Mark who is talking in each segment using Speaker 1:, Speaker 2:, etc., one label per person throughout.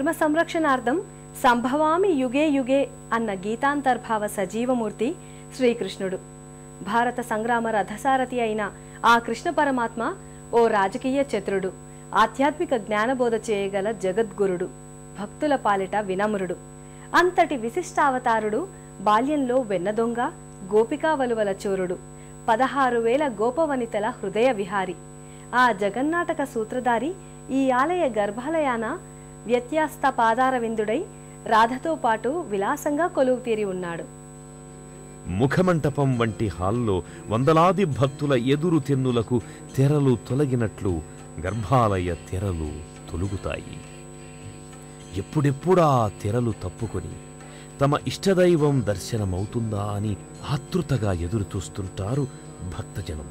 Speaker 1: ధర్మ సంరక్షణార్థం సంభవామి యుగే యుగే అన్న గీతాంతర్భావ సజీవమూర్తి శ్రీకృష్ణుడు. భారత సంగ్రామ రథసారథి అయిన ఆ కృష్ణ పరమాత్మ ఓ రాజకీయ చతురుడు, ఆధ్యాత్మిక జ్ఞానబోధ చేయగల జగద్గురుడు, భక్తుల పాలిట వినమ్రుడు. అంతటి విశిష్టావతారుడు బాల్యంలో వెన్నదొంగ, గోపికా వలువల చోరుడు, 16,000 గోపవనితల హృదయ విహారి. ఆ జగన్నాటక సూత్రధారి ఈ ఆలయ గర్భాలయాన వ్యత్యాస్త పాదారవిందుడై రాధతో పాటు విలాసంగా కొలువు తీరి ఉన్నాడు.
Speaker 2: ముఖమంటపం వంటి హాల్లో వందలాది భక్తుల ఎదురు తెన్నులకు తెరలు తొలగినట్లు గర్భాలయ తెరలు తొలుగుతాయి. ఎప్పుడెప్పుడా తెరలు తప్పుకొని తమ ఇష్టదైవం దర్శనమవుతుందా అని ఆతృతగా ఎదురుచూస్తుంటారు భక్తజనం.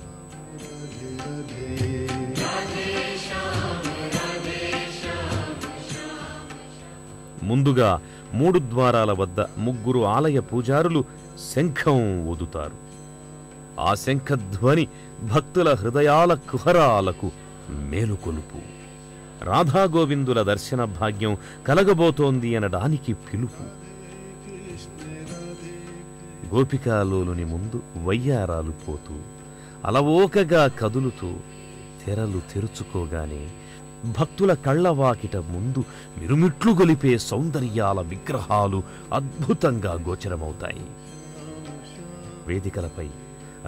Speaker 2: ముందుగా 3 ద్వారాల వద్ద 3 ఆలయ పూజారులు శంఖం ఊదుతారు. ఆ శంఖధ్వని భక్తుల హృదయాల కుహరాలకు మేలుకొలుపు. రాధాగోవిందుల దర్శన భాగ్యం కలగబోతోంది అనడానికి పిలుపు. గోపికాలోలుని ముందు వయ్యారాలు పోతూ అలవోకగా కదులుతూ తెరలు తెరుచుకోగానే భక్తుల కళ్లవాకిట ముందు మిరుమిట్లు గొలిపే సౌందర్యాల విగ్రహాలు అద్భుతంగా గోచరమవుతాయి. వేదికలపై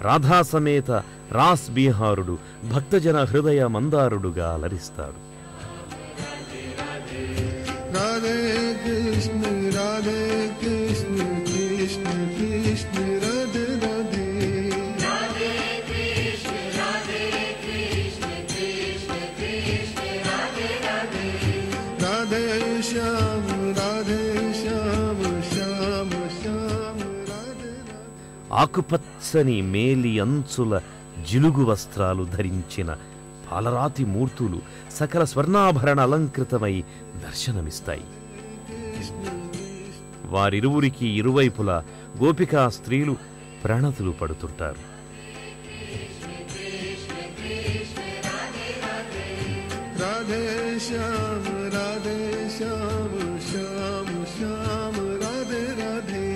Speaker 2: రాధా సమేత రాస్ బీహారుడు భక్తజన హృదయ మందారుడుగా అలరిస్తాడు. రాధే కృష్ణ రాధే కృష్ణ కృష్ణ కృష్ణ రాధే రాధే రాధే కృష్ణ రాధే కృష్ణ కృష్ణ కృష్ణ రాధే రాధే రాధే శ్యామ రాధే శ్యామ శ్యామ శ్యామ రాధే. ఆకుపచ్చని మేలి అంచుల జిలుగు వస్త్రాలు ధరించిన పాలరాతి మూర్తులు సకల స్వర్ణాభరణ అలంకృతమై దర్శనమిస్తాయి. వారిరువురికి ఇరువైపులా గోపికా స్త్రీలు ప్రణతులు పడుతుంటారు. రాధే శ్యామ రాధే శ్యామ శ్యామ శ్యామ రాధే రాధే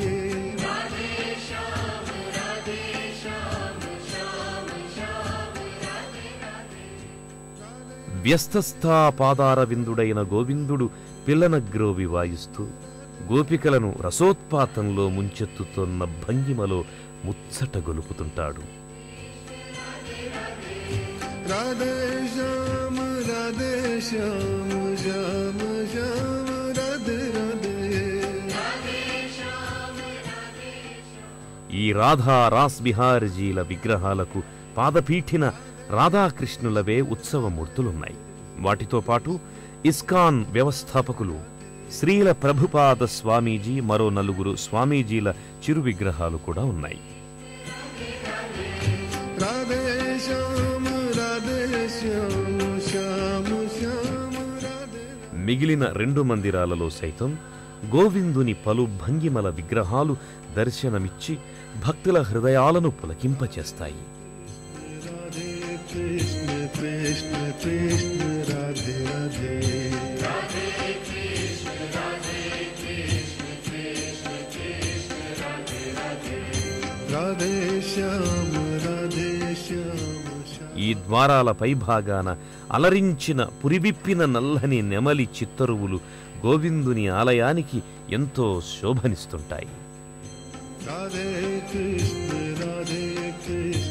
Speaker 2: వ్యస్తస్థా పాదారవిందుడైన గోవిందుడు పిల్లనగ్రోవి వాయిస్తూ గోపికలను రసోత్పాతంలో ముంచెత్తుతున్న భంగిమలో ముచ్చట గొలుపుతుంటాడు. ఈ రాధా రాస్ బిహార్జీల విగ్రహాలకు పాదపీఠిన రాధాకృష్ణులవే ఉత్సవమూర్తులున్నాయి. వాటితో పాటు ఇస్కాన్ వ్యవస్థాపకులు శ్రీల ప్రభుపాద స్వామీజీ, మరో 4 స్వామీజీల చిరు విగ్రహాలు కూడా ఉన్నాయి. మిగిలిన 2 మందిరాలలో సైతం గోవిందుని పలు భంగిమల విగ్రహాలు దర్శనమిచ్చి భక్తుల హృదయాలను పులకింపచేస్తాయి. కృష్ణ కృష్ణ కృష్ణ రాధే రాధే రాధే కృష్ణ రాధే కృష్ణ కృష్ణ కృష్ణ రాధే రాధే రాధే శ్యామ రాధే శ్యామ. ఈ ద్వారాల పైభాగాన అలరించిన పురివిప్పిన నల్లని నెమలి చిత్తరువులు గోవిందుని ఆలయానికి ఎంతో శోభనిస్తుంటాయి. రాధే కృష్ణ రాధే కృష్ణ